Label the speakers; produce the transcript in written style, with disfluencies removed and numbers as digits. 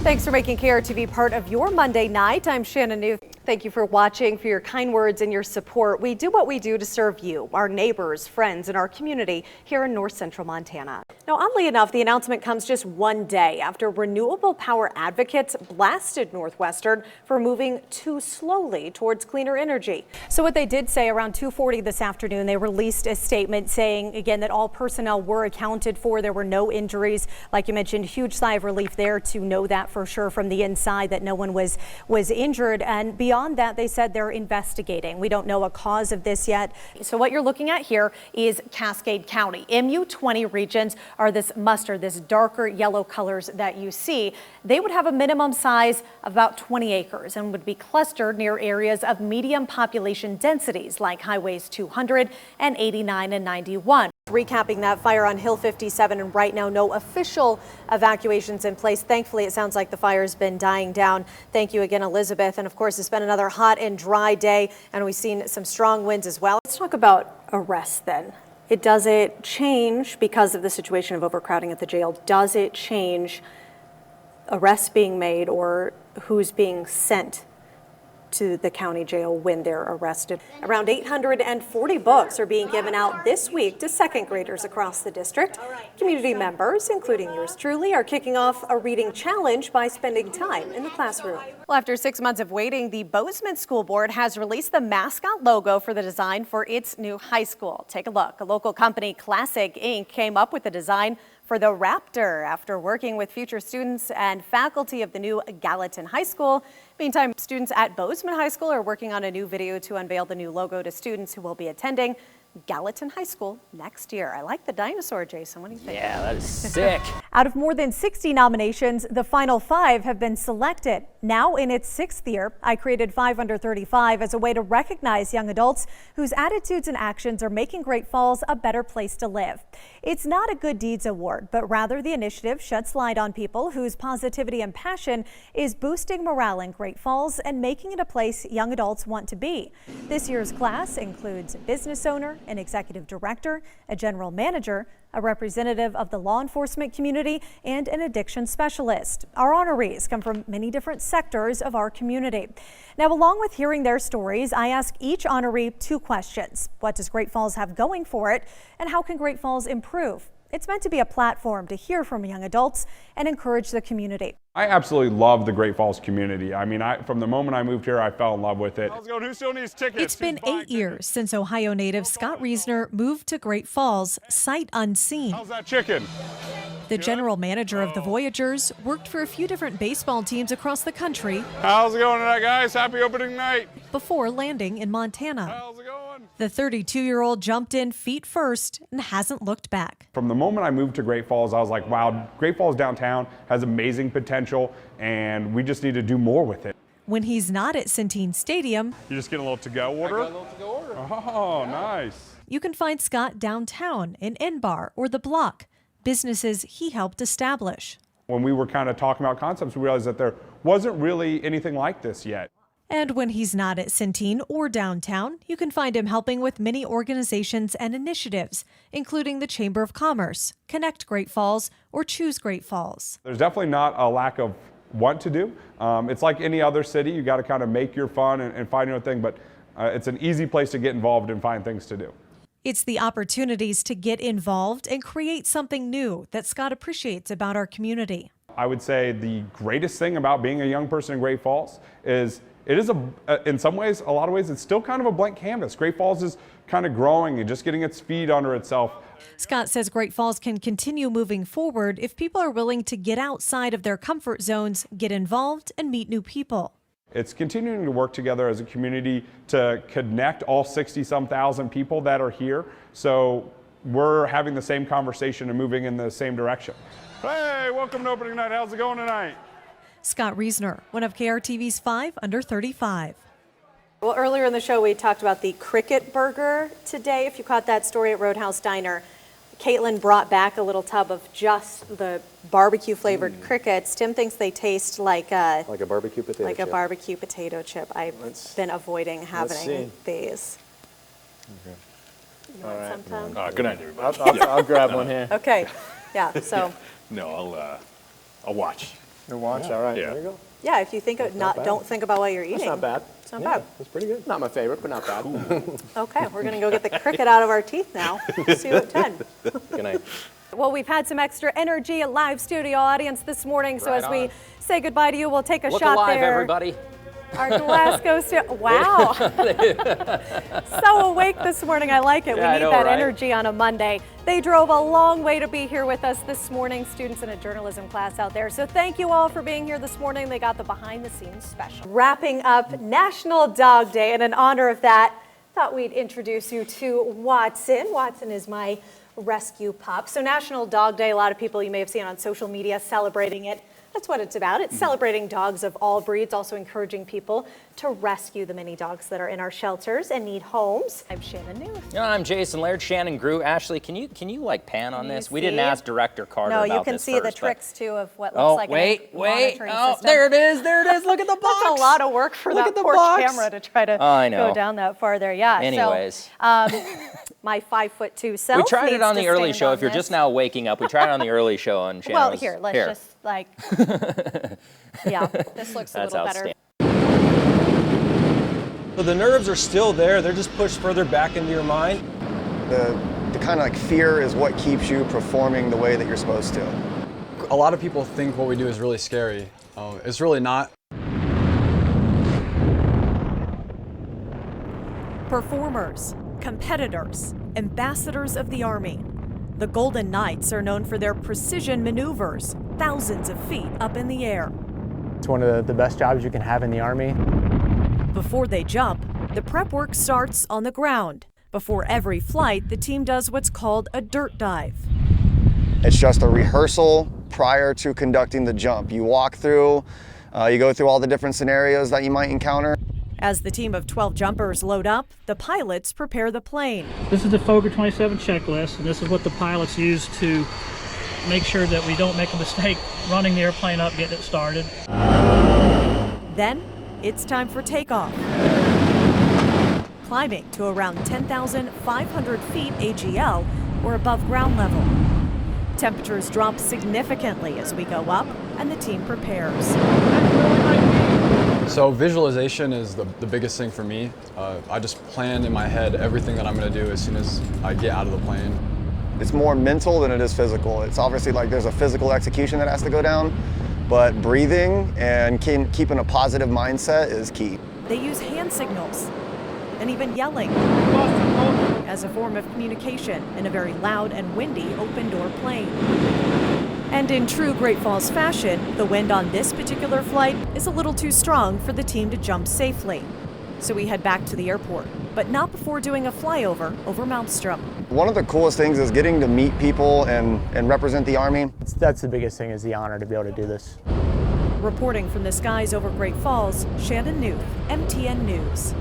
Speaker 1: Thanks for making KRTV part of your Monday night. I'm Shannon Newth. Thank you for watching, for your kind words and your support. We do what we do to serve you, our neighbors, friends, and our community here in North Central Montana. Now, oddly enough, the announcement comes just one day after renewable power advocates blasted Northwestern for moving too slowly towards cleaner energy. So what they did say around 2:40 this afternoon, they released a statement saying, again, that all personnel were accounted for. There were no injuries. Like you mentioned, huge sigh of relief there to know that for sure from the inside, that no one was injured. And beyond that, they said they're investigating. We don't know a cause of this yet. So what you're looking at here is Cascade County. MU20 regions are this darker yellow colors that you see. They would have a minimum size of about 20 acres and would be clustered near areas of medium population densities like highways 200 and 89 and 91. Recapping that fire on Hill 57, and right now no official evacuations in place. Thankfully, it sounds like the fire's been dying down. Thank you again, Elizabeth. And of course, it's been another hot and dry day, and we've seen some strong winds as well. Let's talk about arrests then. Does it change because of the situation of overcrowding at the jail? Does it change arrests being made or who's being sent to the county jail when they're arrested? Around 840 books are being given out this week to second graders across the district. Community members, including yours truly, are kicking off a reading challenge by spending time in the classroom. Well, after 6 months of waiting, the Bozeman School Board has released the mascot logo for the design for its new high school. Take a look. A local company, Classic Inc., came up with the design for the Raptor after working with future students and faculty of the new Gallatin High School. Meantime, students at Bozeman High School are working on a new video to unveil the new logo to students who will be attending Gallatin High School next year. I like the dinosaur, Jason. What do you think?
Speaker 2: Yeah, that is sick.
Speaker 1: Out of more than 60 nominations, the final 5 have been selected. Now in its 6th year, I created 5 Under 35 as a way to recognize young adults whose attitudes and actions are making Great Falls a better place to live. It's not a good deeds award, but rather the initiative sheds light on people whose positivity and passion is boosting morale in Great Falls and making it a place young adults want to be. This year's class includes a business owner, an executive director, a general manager, a representative of the law enforcement community, and an addiction specialist. Our honorees come from many different sectors of our community. Now, along with hearing their stories, I ask each honoree 2 questions. What does Great Falls have going for it, and how can Great Falls improve? It's meant to be a platform to hear from young adults and encourage the community.
Speaker 3: I absolutely love the Great Falls community. I mean, from the moment I moved here, I fell in love with it. How's it going? Who still needs tickets?
Speaker 4: It's been 8 years since Ohio native Scott Reisner moved to Great Falls, sight unseen.
Speaker 3: How's that chicken?
Speaker 4: The general manager of the Voyagers worked for a few different baseball teams across the country.
Speaker 3: How's it going tonight, guys? Happy opening night.
Speaker 4: Before landing in Montana.
Speaker 3: How's it going?
Speaker 4: The 32-year-old jumped in feet first and hasn't looked back.
Speaker 3: From the moment I moved to Great Falls, I was like, wow, Great Falls downtown has amazing potential, and we just need to do more with it.
Speaker 4: When he's not at Centene Stadium,
Speaker 3: You just get a little to-go order?
Speaker 2: I got a little to-go order.
Speaker 3: Oh, nice.
Speaker 4: you can find Scott downtown in N-Bar or The Block, businesses he helped establish.
Speaker 3: When we were kind of talking about concepts, we realized that there wasn't really anything like this yet.
Speaker 4: And when he's not at Centene or downtown, you can find him helping with many organizations and initiatives, including the Chamber of Commerce, Connect Great Falls, or Choose Great Falls.
Speaker 3: There's definitely not a lack of want to do. It's like any other city. You got to kind of make your fun and find your own thing, but it's an easy place to get involved and find things to do.
Speaker 4: It's the opportunities to get involved and create something new that Scott appreciates about our community.
Speaker 3: I would say the greatest thing about being a young person in Great Falls is it is in some ways, a lot of ways, it's still kind of a blank canvas. Great Falls is kind of growing and just getting its feet under itself.
Speaker 4: Scott says Great Falls can continue moving forward if people are willing to get outside of their comfort zones, get involved, and meet new people.
Speaker 3: It's continuing to work together as a community to connect all 60-some thousand people that are here. So we're having the same conversation and moving in the same direction. Hey, welcome to opening night. How's it going tonight?
Speaker 4: Scott Reisner, one of KRTV's 5 Under 35.
Speaker 1: Well, earlier in the show, we talked about the cricket burger today. If you caught that story at Roadhouse Diner, Caitlin brought back a little tub of just the barbecue-flavored crickets. Tim thinks they taste like a
Speaker 5: barbecue potato chip.
Speaker 1: Like a barbecue potato chip. I've been avoiding having these.
Speaker 5: Okay.
Speaker 1: You want some, Tom?
Speaker 2: Good night, everybody.
Speaker 5: I'll grab one here.
Speaker 1: Okay. Yeah. So.
Speaker 2: No, I'll watch.
Speaker 5: No watch. All right.
Speaker 3: Yeah.
Speaker 5: There you go.
Speaker 1: Yeah, if you think of don't think about what you're eating.
Speaker 5: That's not bad.
Speaker 1: It's not bad.
Speaker 5: It's pretty good. Not my favorite, but not bad.
Speaker 1: Okay, we're gonna go get the cricket out of our teeth now. See you at 10.
Speaker 5: Good night.
Speaker 1: Well, we've had some extra energy, a live studio audience this morning, so
Speaker 2: Right
Speaker 1: as we
Speaker 2: on.
Speaker 1: say goodbye to you, we'll take a
Speaker 2: Look
Speaker 1: shot
Speaker 2: alive,
Speaker 1: there.
Speaker 2: everybody.
Speaker 1: Our Glasgow wow. So awake this morning, I like it.
Speaker 2: Yeah, I
Speaker 1: We need
Speaker 2: know,
Speaker 1: that
Speaker 2: right?
Speaker 1: energy on a Monday. They drove a long way to be here with us this morning, students in a journalism class out there. So thank you all for being here this morning. They got the behind the scenes special. Wrapping up National Dog Day, and in honor of that, thought we'd introduce you to Watson. Watson is my rescue pup. So National Dog Day, a lot of people you may have seen on social media celebrating it. That's what it's about. It's celebrating dogs of all breeds, also encouraging people to rescue the many dogs that are in our shelters and need homes. I'm Shannon Newth.
Speaker 2: Yeah, I'm Jason Laird. Shannon grew. Ashley, can you like pan on
Speaker 1: Can you
Speaker 2: this? We didn't
Speaker 1: see?
Speaker 2: ask Director Carter
Speaker 1: No,
Speaker 2: about
Speaker 1: you can
Speaker 2: this
Speaker 1: see
Speaker 2: first,
Speaker 1: the
Speaker 2: but-
Speaker 1: tricks too of what looks
Speaker 2: Oh,
Speaker 1: like
Speaker 2: wait.
Speaker 1: a monitoring
Speaker 2: Oh,
Speaker 1: system.
Speaker 2: there it is. There it is. Look at the box.
Speaker 1: That's a lot of work for
Speaker 2: Look
Speaker 1: that
Speaker 2: at the
Speaker 1: poor
Speaker 2: box.
Speaker 1: camera to try to
Speaker 2: I know.
Speaker 1: go down that far there. Yeah.
Speaker 2: Anyways.
Speaker 1: So, my 5'2" self.
Speaker 2: We tried it
Speaker 1: needs
Speaker 2: on
Speaker 1: to
Speaker 2: the early
Speaker 1: stand
Speaker 2: show.
Speaker 1: on
Speaker 2: If you're
Speaker 1: this.
Speaker 2: just now waking up, we tried it on the early show on Shannon.
Speaker 1: Well, here, let's just like. Yeah, this looks a
Speaker 2: That's
Speaker 1: little better.
Speaker 2: outstanding.
Speaker 6: So the nerves are still there, they're just pushed further back into your mind.
Speaker 7: The kind of like fear is what keeps you performing the way that you're supposed to.
Speaker 8: A lot of people think what we do is really scary. It's really not.
Speaker 4: Performers, competitors, ambassadors of the Army. The Golden Knights are known for their precision maneuvers, thousands of feet up in the air.
Speaker 9: It's one of the best jobs you can have in the Army.
Speaker 4: Before they jump, the prep work starts on the ground. Before every flight, the team does what's called a dirt dive.
Speaker 7: It's just a rehearsal prior to conducting the jump. You walk through, you go through all the different scenarios that you might encounter.
Speaker 4: As the team of 12 jumpers load up, the pilots prepare the plane.
Speaker 10: This is the Foger 27 checklist, and this is what the pilots use to make sure that we don't make a mistake running the airplane up, getting it started.
Speaker 4: Then, it's time for takeoff. Climbing to around 10,500 feet AGL, or above ground level. Temperatures drop significantly as we go up, and the team prepares.
Speaker 8: So visualization is the biggest thing for me. I just plan in my head everything that I'm going to do as soon as I get out of the plane.
Speaker 7: It's more mental than it is physical. It's obviously like there's a physical execution that has to go down, but breathing and keeping a positive mindset is key.
Speaker 4: They use hand signals and even yelling as a form of communication in a very loud and windy open-door plane. And in true Great Falls fashion, the wind on this particular flight is a little too strong for the team to jump safely. So we head back to the airport, but not before doing a flyover over Malmstrom.
Speaker 7: One of the coolest things is getting to meet people and represent the Army.
Speaker 9: That's the biggest thing, is the honor to be able to do this.
Speaker 4: Reporting from the skies over Great Falls, Shannon Newth, MTN News.